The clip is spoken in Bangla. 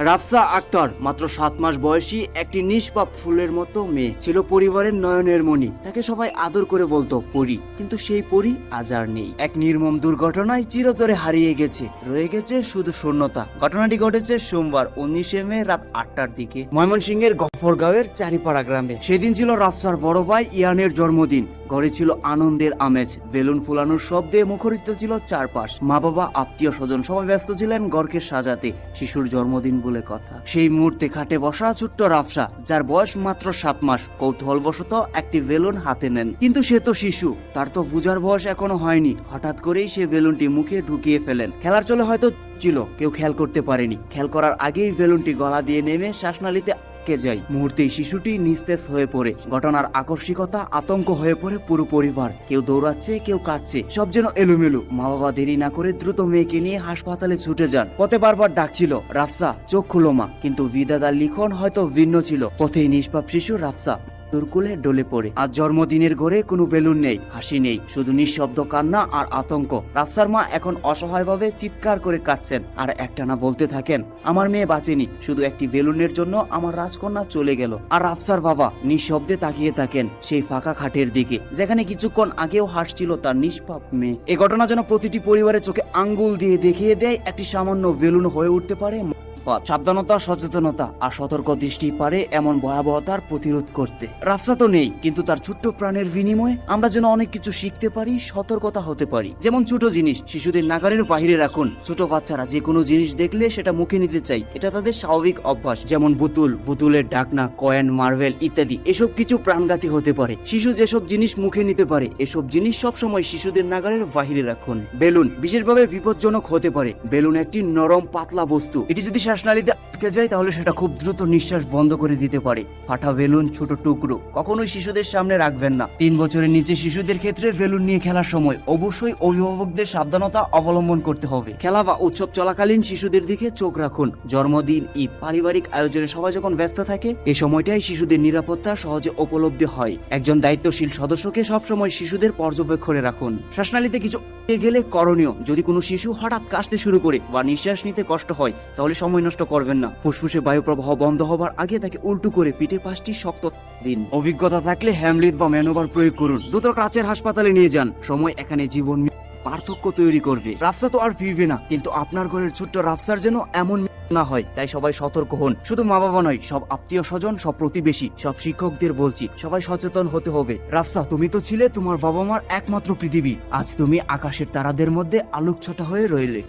রাফসা আক্তার মাত্র 7 মাস বয়সী একটি নিষ্পাপ ফুলের মতো মেয়ে ছিল, পরিবারের নয়নের মণি। তাকে সবাই আদর করে বলতো পরী, কিন্তু সেই পরী আজ আর নেই। এক নির্মম দুর্ঘটনায় চিরতরে হারিয়ে গেছে, রয়ে গেছে শুধু শূন্যতা। ঘটনাটি ঘটেছে সোমবার 19 মে রাত 8টার দিকে ময়মনসিংহের গফরগাঁওয়ের চারিপাড়া গ্রামে। সেদিন ছিল রাফসার বড় ভাই ইয়ানের জন্মদিন। ঘরে ছিল আনন্দের আমেজ, বেলুন ফুলানোর শব্দে মুখরিত ছিল চারপাশ। মা বাবা, আত্মীয় স্বজন সবাই ব্যস্ত ছিলেন ঘরকে সাজাতে। শিশুর জন্মদিন বলে কথা। সেই মুহূর্তে খাটে বসা ছোট্ট রাফসা, যার বয়স মাত্র 7 মাস, কৌতূহলবশত একটি বেলুন হাতে নেন। কিন্তু সে তো শিশু, তার তো বুঝার বয়স এখনো হয়নি। হঠাৎ করেই সে বেলুনটি মুখে ঢুকিয়ে ফেলেন। খেলার চলে হয়তো ছিল, কেউ খেয়াল করতে পারেনি। খেয়াল করার আগেই বেলুনটি গলা দিয়ে নেমে শ্বাসনালীতে যায়। মুহূর্তেই শিশুটি নিস্তেজ হয়ে পড়ে। ঘটনার আকস্মিকতা আতঙ্ক হয়ে পড়ে পুরো পরিবার। কেউ দৌড়াচ্ছে, কেউ কাঁদছে, সব যেন এলোমেলো। মা বাবা দেরি না করে দ্রুত মেয়েকে নিয়ে হাসপাতালে ছুটে যান। পথে বারবার ডাকছিল, রাফসা চোখ খুলো মা, কিন্তু বিধাতার লিখন হয়তো ভিন্ন ছিল। পথেই নিষ্পাপ শিশু রাফসা দুর্কুলে ডলে পড়ে। আজ জন্মদিনের ঘরে কোনো বেলুন নেই, হাসি নেই, শুধু নিঃশব্দ কান্না আর আতঙ্ক। রাফসার মা এখন অসহায়ভাবে চিৎকার করে কাঁদছেন আর একটানা বলতে থাকেন, আমার মেয়ে বাঁচেনি, শুধু একটি বেলুনের জন্য আমার রাজকন্যা চলে গেল। আর রাফসার বাবা নিঃশব্দে তাকিয়ে থাকেন সেই ফাঁকা খাটের দিকে, যেখানে কিছুক্ষণ আগেও হাসছিল তার নিষ্পাপ মেয়ে। এই ঘটনা যেন প্রতিটি পরিবারের চোখে আঙ্গুল দিয়ে দেখিয়ে দেয়, একটি সামান্য বেলুন হয়ে উঠতে পারে সাবধানতা, সচেতনতা আর সতর্ক দৃষ্টি পারে এমন ভয়াবহতার প্রতিরোধ করতে। রাফসা তো নেই, কিন্তু তার ছোট্ট প্রাণের বিনিময়ে আমরা যেন অনেক কিছু শিখতে পারি, সতর্কতা হতে পারি। যেমন ছোট জিনিস শিশুদের নাগালের বাইরে রাখুন। ছোট বাচ্চারা যে কোনো জিনিস দেখলে সেটা মুখে নিতে চাই, এটা তাদের স্বাভাবিক অভ্যাস। যেমন বুতুলের ঢাকনা, কয়েন, মার্বেল ইত্যাদি, এসব কিছু প্রাণঘাতী হতে পারে। শিশু যেসব জিনিস মুখে নিতে পারে, এসব জিনিস সবসময় শিশুদের নাগালের বাইরে রাখুন। বেলুন বিশেষভাবে বিপজ্জনক হতে পারে। বেলুন একটি নরম পাতলা বস্তু, এটি যদি শ্বাসনালীতে আটকে যায় তাহলে সেটা খুব দ্রুত নিঃশ্বাস বন্ধ করে দিতে পারে। ফাটা বেলুন, ছোট টুকরো কখনোই শিশুদের সামনে রাখবেন না। 3 বছরের নিচে শিশুদের ক্ষেত্রে বেলুন নিয়ে খেলার সময় অবশ্যই অভিভাবকদের সাবধানতা অবলম্বন করতে হবে। খেলা বা উৎসব চলাকালীন শিশুদের দিকে চোখ রাখুন। জন্মদিন, ঈদ, পারিবারিক আয়োজনে সবাই যখন ব্যস্ত থাকে, এই সময়টাই শিশুদের নিরাপত্তা সহজে উপলব্ধি হয়। একজন দায়িত্বশীল সদস্যকে সবসময় শিশুদের পর্যবেক্ষণে রাখুন। শ্বাসনালীতে কিছু গেলে করণীয়, যদি কোনো শিশু হঠাৎ কাশতে শুরু করে বা নিঃশ্বাস নিতে কষ্ট হয়, তাহলে সময় নষ্ট করবেন না। ফুসফুসে বায়ু প্রবাহ বন্ধ হবার আগে তাকে উল্টো করে পিঠে পাশটি শক্ত দিন। অভিজ্ঞতা থাকলে হ্যামলিট বা ম্যানোভার প্রয়োগ করুন। দ্রুত কাছের হাসপাতালে নিয়ে যান। সময় এখানে জীবন পার্থক্য তৈরি করবে। রাফসা তো আর ফিরবে না, কিন্তু আপনার ঘরের ছোট্ট রাফসার যেন এমন না হয়, তাই সবাই সতর্ক হন। শুধু মা বাবা নয়, সব আত্মীয় স্বজন, সব প্রতিবেশী, সব শিক্ষকদের বলছি, সবাই সচেতন হতে হবে। রাফসা, তুমি তো ছিলে তোমার বাবা মার একমাত্র পৃথিবী। আজ তুমি আকাশের তারাদের মধ্যে আলোকছটা হয়ে রইলে।